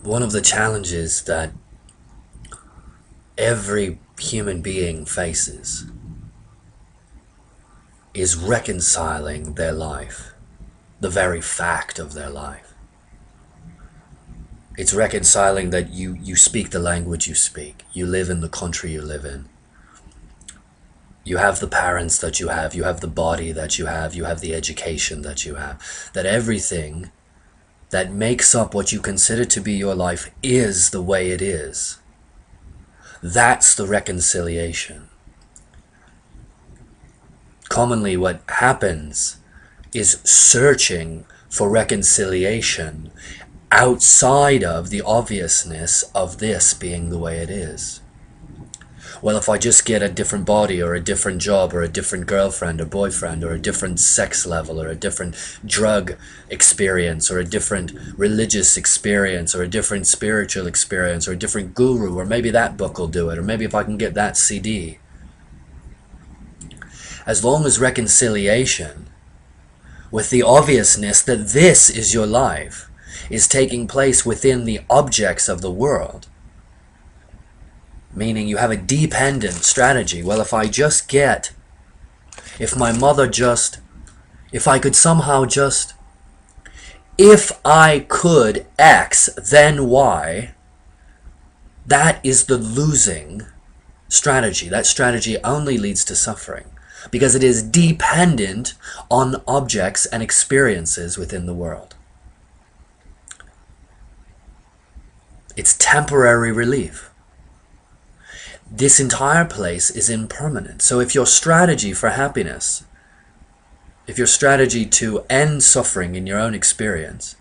One of the challenges that every human being faces is reconciling their life, the very fact of their life. It's reconciling that you speak the language you speak, you live in the country you live in, you have the parents that you have the body that you have the education that you have, that everything that makes up what you consider to be your life is the way it is. That's the reconciliation. Commonly what happens is searching for reconciliation outside of the obviousness of this being the way it is. Well, if I just get a different body or a different job or a different girlfriend or boyfriend or a different sex level or a different drug experience or a different religious experience or a different spiritual experience or a different guru, or maybe that book will do it, or maybe if I can get that CD. As long as reconciliation with the obviousness that this is your life is taking place within the objects of the world, meaning you have a dependent strategy. Well, if I could X, then Y, that is the losing strategy. That strategy only leads to suffering because it is dependent on objects and experiences within the world. It's temporary relief. This entire place is impermanent. So if your strategy for happiness, if your strategy to end suffering in your own experience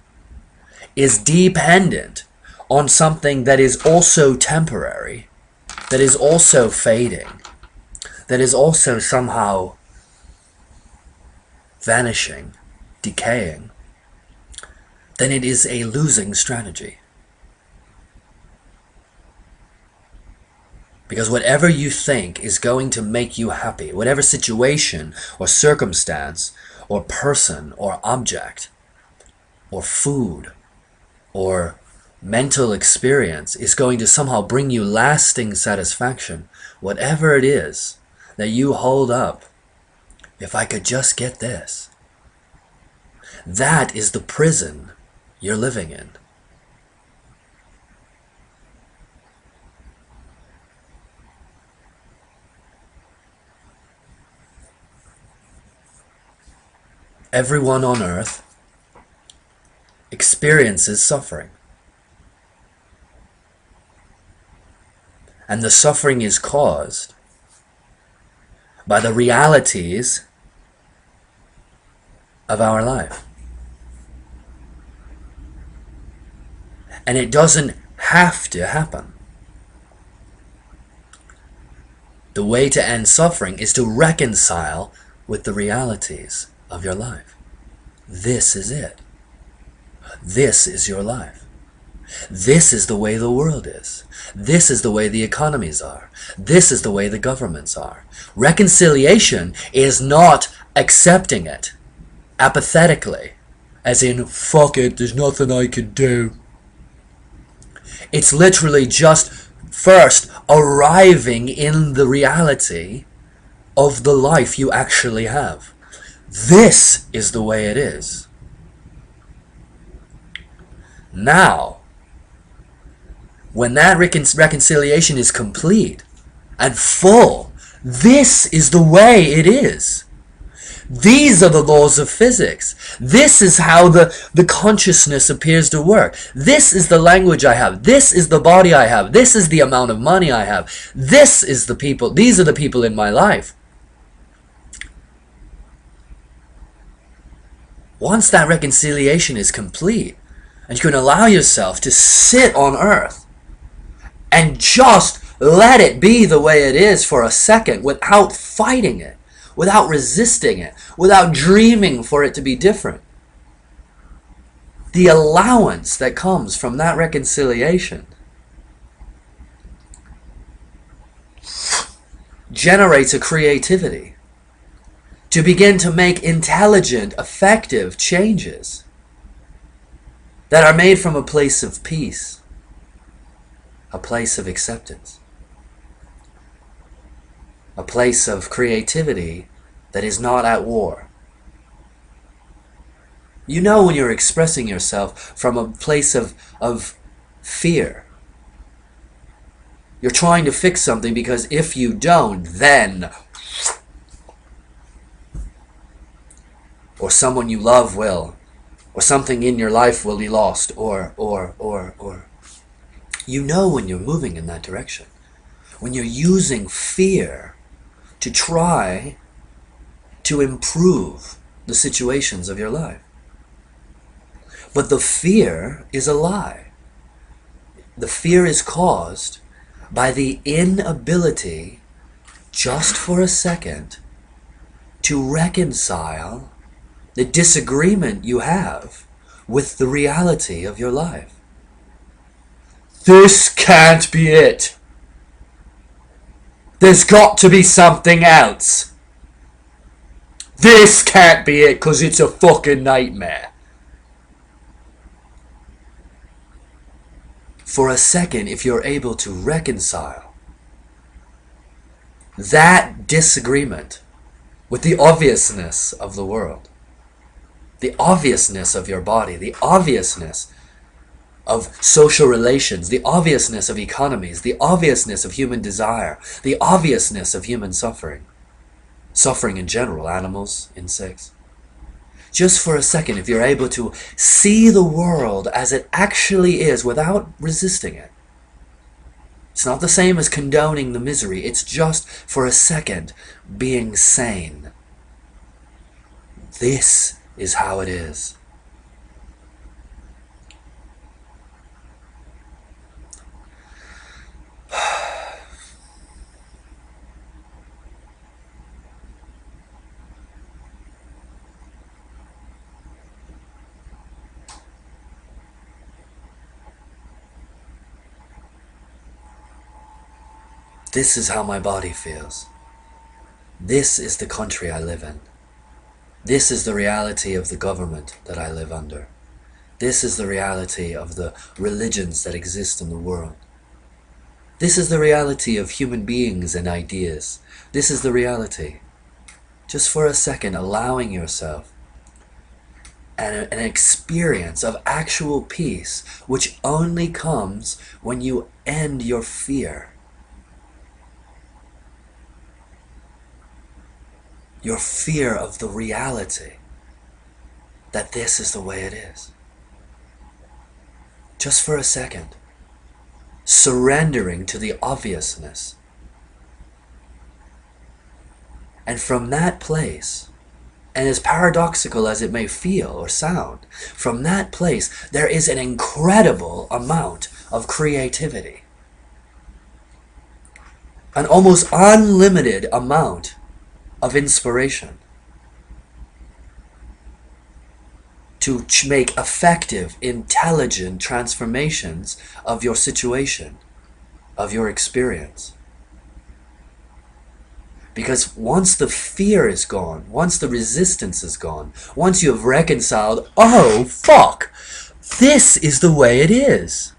is dependent on something that is also temporary, that is also fading, that is also somehow vanishing, decaying, then it is a losing strategy. Because whatever you think is going to make you happy, whatever situation or circumstance or person or object or food or mental experience is going to somehow bring you lasting satisfaction, whatever it is that you hold up, if I could just get this, that is the prison you're living in. Everyone on earth experiences suffering. And the suffering is caused by the realities of our life. And it doesn't have to happen. The way to end suffering is to reconcile with the realities of your life. This is it. This is your life. This is the way the world is. This is the way the economies are. This is the way the governments are. Reconciliation is not accepting it apathetically, as in, fuck it, there's nothing I can do. It's literally just first arriving in the reality of the life you actually have. This is the way it is. Now, when that reconciliation is complete and full, this is the way it is. These are the laws of physics. This is how the consciousness appears to work. This is the language I have. This is the body I have. This is the amount of money I have. This is the people. These are the people in my life. Once that reconciliation is complete, and you can allow yourself to sit on earth and just let it be the way it is for a second without fighting it, without resisting it, without dreaming for it to be different. The allowance that comes from that reconciliation generates a creativity to begin to make intelligent, effective changes that are made from a place of peace, a place of acceptance, a place of creativity that is not at war. You know when you're expressing yourself from a place of fear. You're trying to fix something because if you don't, then... Or someone you love will. Or something in your life will be lost. Or. You know when you're moving in that direction. When you're using fear to try to improve the situations of your life. But the fear is a lie. The fear is caused by the inability, just for a second, to reconcile the disagreement you have with the reality of your life. This can't be it. There's got to be something else. This can't be it because it's a fucking nightmare. For a second, if you're able to reconcile that disagreement with the obviousness of the world, the obviousness of your body, the obviousness of social relations, the obviousness of economies, the obviousness of human desire, the obviousness of human suffering, suffering in general, animals, insects. Just for a second, if you're able to see the world as it actually is without resisting it. It's not the same as condoning the misery. It's just for a second being sane. This is how it is. This is how my body feels. This is the country I live in. This is the reality of the government that I live under. This is the reality of the religions that exist in the world. This is the reality of human beings and ideas. This is the reality. Just for a second, allowing yourself an experience of actual peace, which only comes when you end your fear. Your fear of the reality that this is the way it is. Just for a second, surrendering to the obviousness. And from that place, and as paradoxical as it may feel or sound, from that place there is an incredible amount of creativity. An almost unlimited amount of inspiration to make effective, intelligent transformations of your situation, of your experience. Because once the fear is gone, once the resistance is gone, once you have reconciled, oh fuck, this is the way it is,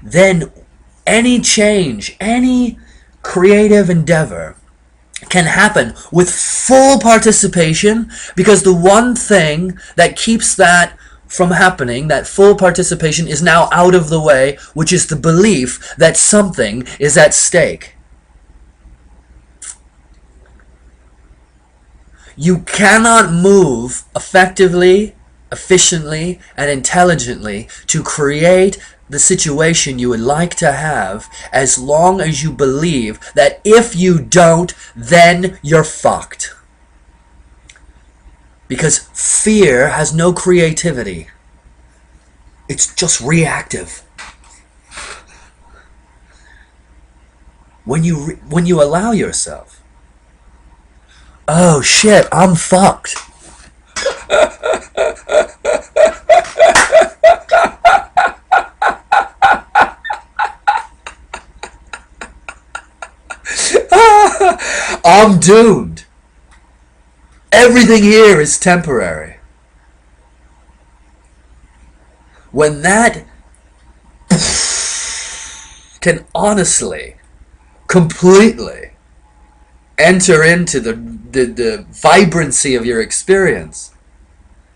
then any change, any creative endeavor can happen with full participation, because the one thing that keeps that from happening, that full participation, is now out of the way, which is the belief that something is at stake. You cannot move effectively, efficiently, and intelligently to create the situation you would like to have as long as you believe that if you don't, then you're fucked. Because fear has no creativity. It's just reactive. When you allow yourself, oh shit, I'm fucked. I'm doomed. Everything here is temporary. When that can honestly, completely enter into the vibrancy of your experience,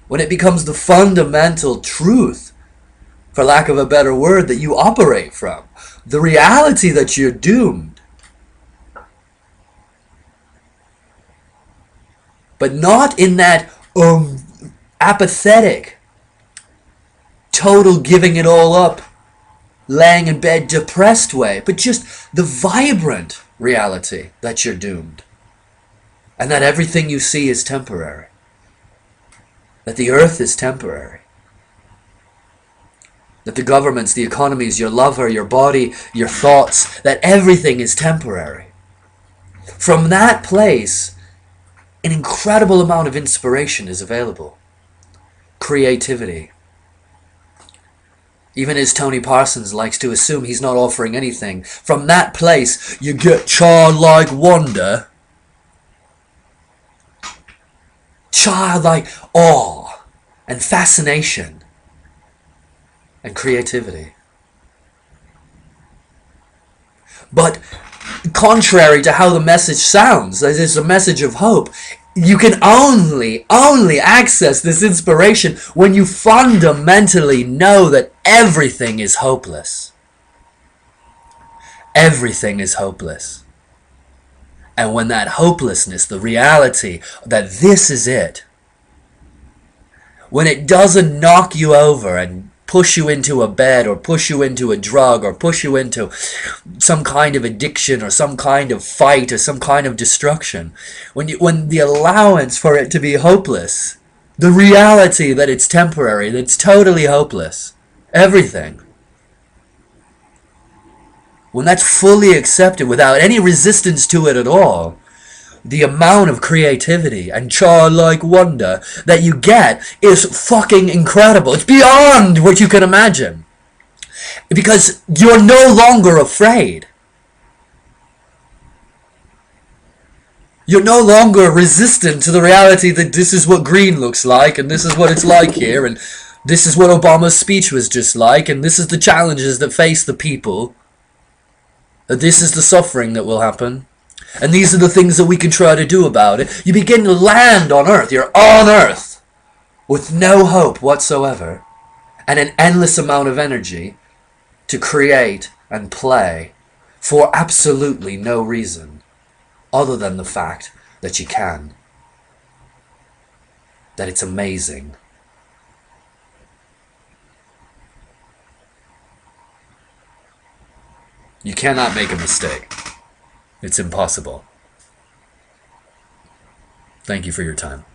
when it becomes the fundamental truth, for lack of a better word, that you operate from, the reality that you're doomed, but not in that apathetic, total giving it all up, laying in bed depressed way, but just the vibrant reality that you're doomed, and that everything you see is temporary, that the earth is temporary, that the governments, the economies, your lover, your body, your thoughts, that everything is temporary. From that place, an incredible amount of inspiration is available. Creativity. Even as Tony Parsons likes to assume he's not offering anything, from that place you get childlike wonder, childlike awe, and fascination, and creativity. But contrary to how the message sounds, as it's a message of hope, you can only access this inspiration when you fundamentally know that everything is hopeless. Everything is hopeless. And when that hopelessness, the reality that this is it, when it doesn't knock you over and push you into a bed, or push you into a drug, or push you into some kind of addiction, or some kind of fight, or some kind of destruction, when the allowance for it to be hopeless, the reality that it's temporary, that it's totally hopeless, everything, when that's fully accepted without any resistance to it at all, the amount of creativity and childlike wonder that you get is fucking incredible. It's beyond what you can imagine. Because you're no longer afraid. You're no longer resistant to the reality that this is what green looks like, and this is what it's like here, and this is what Obama's speech was just like, and this is the challenges that face the people, that this is the suffering that will happen. And these are the things that we can try to do about it. You begin to land on Earth. You're on Earth with no hope whatsoever, and an endless amount of energy to create and play for absolutely no reason other than the fact that you can. That it's amazing. You cannot make a mistake. It's impossible. Thank you for your time.